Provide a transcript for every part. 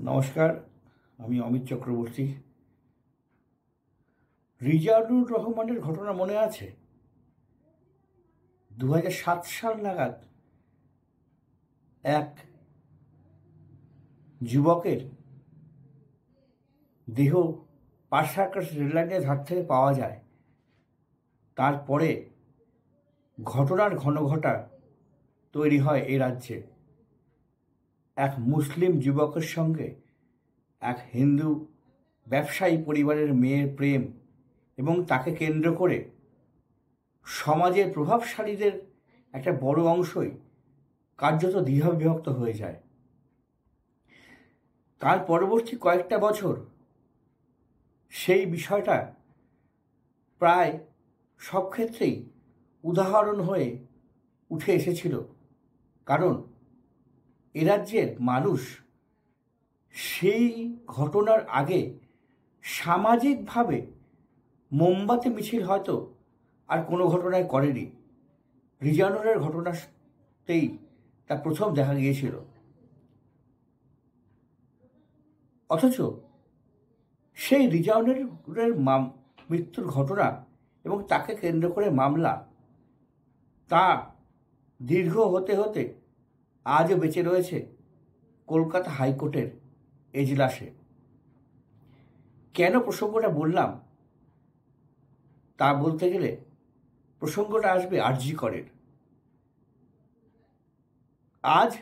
নমস্কার, আমি অমিত চক্রবর্তী। রিজানুর রহমানের ঘটনা মনে আছে? 2007 সাল নাগাদ এক যুবকের দেহ পার্ক সার্কাস রেললাইনের ধার থেকে পাওয়া যায়। তারপরে ঘটনার ঘনঘটা তৈরি হয় এ রাজ্যে। এক মুসলিম যুবকের সঙ্গে এক হিন্দু ব্যবসায়ী পরিবারের মেয়ের প্রেম এবং তাকে কেন্দ্র করে সমাজের প্রভাবশালীদের একটা বড় অংশই কার্যত দ্বিধাবিভক্ত হয়ে যায়। তার পরবর্তী কয়েকটা বছর সেই বিষয়টা প্রায় সব ক্ষেত্রেই উদাহরণ হয়ে উঠে এসেছিল, কারণ এ রাজ্যের মানুষ সেই ঘটনার আগে সামাজিকভাবে মোমবাতি মিছিল হয়তো আর কোনো ঘটনায় করেনি। রিজানুরের ঘটনাতেই তা প্রথম দেখা গিয়েছিল। অথচ সেই রিজানুরের মৃত্যুর ঘটনা এবং তাকে কেন্দ্র করে মামলা তা দীর্ঘ হতে হতে আজও বেঁচে রয়েছে কলকাতা হাইকোর্টের এজলাসে। কেন প্রসঙ্গটা বললাম তা বলতে গেলে প্রসঙ্গটা আসবে আরজি করের। আজ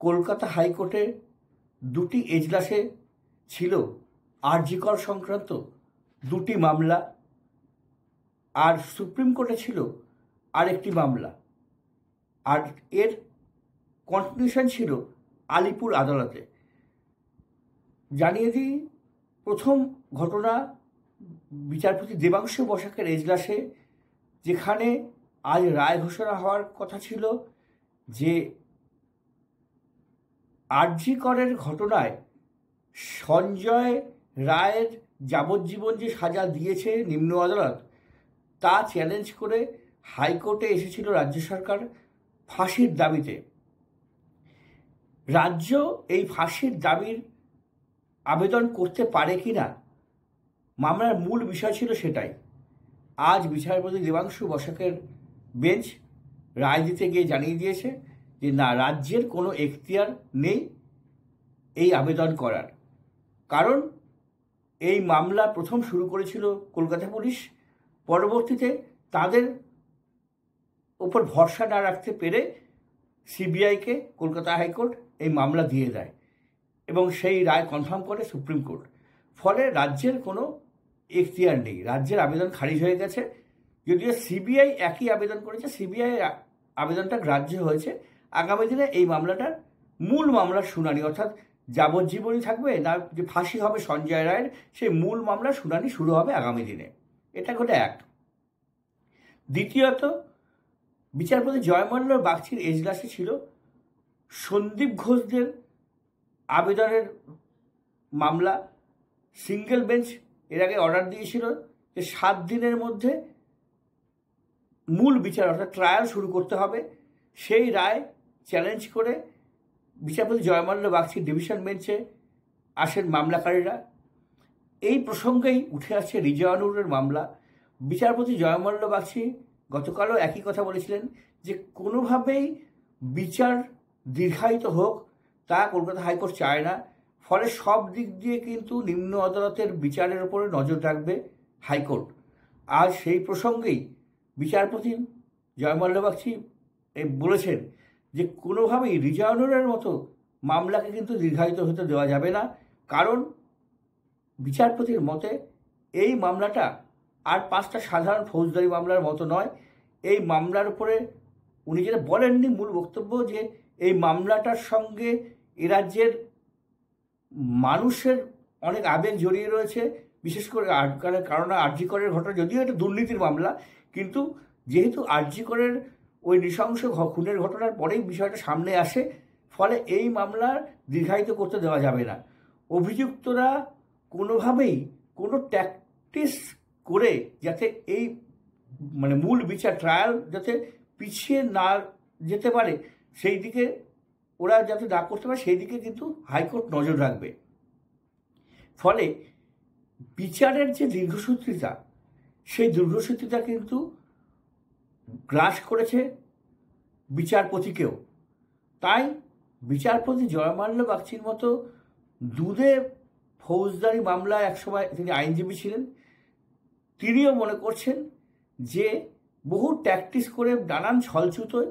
কলকাতা হাইকোর্টে দুটি এজলাসে ছিল আরজি কর সংক্রান্ত দুটি মামলা, আর সুপ্রিম কোর্টে ছিল আরেকটি মামলা, আর এর কন্টিনিউশন ছিল আলিপুর আদালতে। জানিয়ে দিই, প্রথম ঘটনা বিচারপতি দেবাংশু বসাকের এজলাসে, যেখানে আজ রায় ঘোষণা হওয়ার কথা ছিল যে আরজি করের ঘটনায় সঞ্জয় রায়ের যাবজ্জীবন যে সাজা দিয়েছে নিম্ন আদালত, তা চ্যালেঞ্জ করে হাইকোর্টে এসেছিল রাজ্য সরকার ফাঁসির দাবিতে। রাজ্য এই ফাঁসির দাবির আবেদন করতে পারে কি না, মামলার মূল বিষয় ছিল সেটাই। আজ বিচারপতি দেবাংশু বসাকের বেঞ্চ রায় দিতে গিয়ে জানিয়ে দিয়েছে যে না, রাজ্যের কোনো এখতিয়ার নেই এই আবেদন করার। কারণ এই মামলা প্রথম শুরু করেছিল কলকাতা পুলিশ, পরবর্তীতে তাদের ওপর ভরসা না রাখতে পেরে সিবিআইকে কলকাতা হাইকোর্ট এই মামলা দিয়ে দেয় এবং সেই রায় কনফার্ম করে সুপ্রিম কোর্ট। ফলে রাজ্যের কোনো এখতিয়ার নেই, রাজ্যের আবেদন খারিজ হয়ে গেছে। যদিও সিবিআই একই আবেদন করেছে, সিবিআই আবেদনটা গ্রাহ্য হয়েছে। আগামী দিনে এই মামলাটার মূল মামলার শুনানি, অর্থাৎ যাবজ্জীবনই থাকবে না যে ফাঁসি হবে সঞ্জয় রায়ের, সেই মূল মামলার শুনানি শুরু হবে আগামী দিনে। এটা ঘটে এক। দ্বিতীয়ত, বিচারপতি জয়মাল্য বাগচির এজলাসে ছিল সন্দীপ ঘোষদের আবেদনের মামলা। সিঙ্গেল বেঞ্চ এর আগে অর্ডার দিয়েছিল যে 7 দিনের মধ্যে মূল বিচার অর্থাৎ ট্রায়াল শুরু করতে হবে। সেই রায় চ্যালেঞ্জ করে বিচারপতি জয়মাল্য বাগচির ডিভিশন বেঞ্চে আসেন মামলাকারীরা। এই প্রসঙ্গেই উঠে আসছে রিজানুরের মামলা। বিচারপতি জয়মাল্য বাগচি গতকালও একই কথা বলেছিলেন যে কোনোভাবেই বিচার দীর্ঘায়িত হোক তা কলকাতা হাইকোর্ট চায় না। ফলে সব দিক দিয়ে কিন্তু নিম্ন আদালতের বিচারের উপরে নজর রাখবে হাইকোর্ট। আজ সেই প্রসঙ্গেই বিচারপতি জয়মাল্য বাগচি বলেছেন যে কোনোভাবেই রিজানুরের মতো মামলাকে কিন্তু দীর্ঘায়িত হতে দেওয়া যাবে না। কারণ বিচারপতির মতে এই মামলাটা আর 5টা সাধারণ ফৌজদারি মামলার মতো নয়। এই মামলার উপরে উনি যেটা বলেননি মূল বক্তব্য, যে এই মামলাটার সঙ্গে এ রাজ্যের মানুষের অনেক আবেগ জড়িয়ে রয়েছে, বিশেষ করে কারণ আরজি করের ঘটনা যদিও এটা দুর্নীতির মামলা, কিন্তু যেহেতু আরজি করের ওই নৃশংস খুনের ঘটনার পরেই বিষয়টা সামনে আসে, ফলে এই মামলা দীর্ঘায়িত করতে দেওয়া যাবে না। অভিযুক্তরা কোনোভাবেই কোনো ট্যাকটিস করে যাতে এই মূল বিচার ট্রায়াল যাতে পিছিয়ে না যেতে পারে সেই দিকে ওরা যাতে না করতে পারে সেই দিকে কিন্তু হাইকোর্ট নজর রাখবে। ফলে বিচারের যে দীর্ঘসূত্রিতা, সেই দীর্ঘসূত্রিতা কিন্তু গ্রাস করেছে বিচারপতিকেও। তাই বিচারপতি জয়মাল্য বাগচির মতো দুধে ফৌজদারি মামলায় একসময় তিনি আইনজীবী ছিলেন, তিনিও মনে করছেন যে বহু ট্যাকটিস করে নানান ছলছুতোয়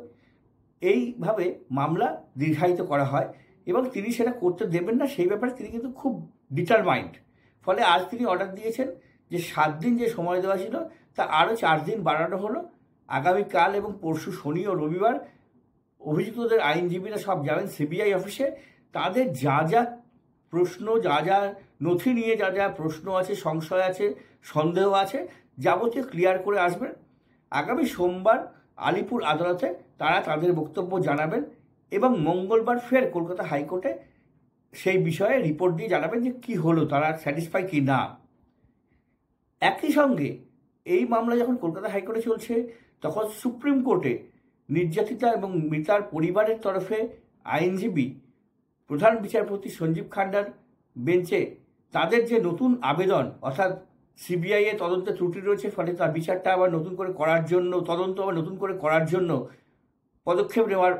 এইভাবে মামলা দীর্ঘায়িত করা হয় এবং তিনি সেটা করতে দেবেন না, সেই ব্যাপারে তিনি কিন্তু খুব ডিটারমাইন্ড। ফলে আজ তিনি অর্ডার দিয়েছেন যে 7 দিন যে সময় দেওয়া ছিল তা আরও 4 দিন বাড়ানো হলো। আগামীকাল এবং পরশু শনি ও রবিবার অভিযুক্তদের আইনজীবীরা সব যাবেন সিবিআই অফিসে। তাদের যা যা প্রশ্ন, যা যা নথি নিয়ে যা যা প্রশ্ন আছে, সংশয় আছে, সন্দেহ আছে, যাবতীয় ক্লিয়ার করে আসবেন। আগামী সোমবার আলিপুর আদালতে তারা তাদের বক্তব্য জানাবেন এবং মঙ্গলবার ফের কলকাতা হাইকোর্টে সেই বিষয়ে রিপোর্ট দিয়ে জানাবেন যে কী হলো, তারা স্যাটিসফাই কি না। একই সঙ্গে এই মামলা যখন কলকাতা হাইকোর্টে চলছে, তখন সুপ্রিম কোর্টে নির্যাতিতা এবং মৃতার পরিবারের তরফে আইনজীবী প্রধান বিচারপতি সঞ্জীব খান্ডার বেঞ্চে তাদের যে নতুন আবেদন, অর্থাৎ সিবিআই এর তদন্তে ত্রুটি রয়েছে, ফলে তার বিচারটা আবার নতুন করে করার জন্য, তদন্ত আবার নতুন করে করার জন্য পদক্ষেপ নেওয়ার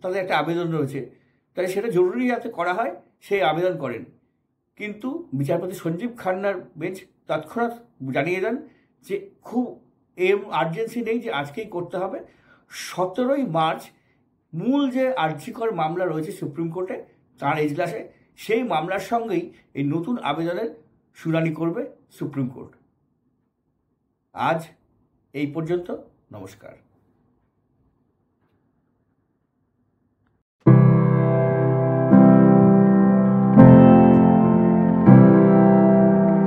তাদের একটা আবেদন রয়েছে, তাই সেটা জরুরি যাতে করা হয় সেই আবেদন করেন। কিন্তু বিচারপতি সঞ্জীব খান্নার বেঞ্চ তৎক্ষণাৎ জানিয়ে দেন যে খুব আর্জেন্সি নেই যে আজকেই করতে হবে। 17ই মার্চ মূল যে আর্জিকর মামলা রয়েছে সুপ্রিম কোর্টে তার এজলাসে, সেই মামলার সঙ্গেই এই নতুন আবেদনের শুনানি করবে সুপ্রিম কোর্ট। আজ এই পর্যন্ত, নমস্কার।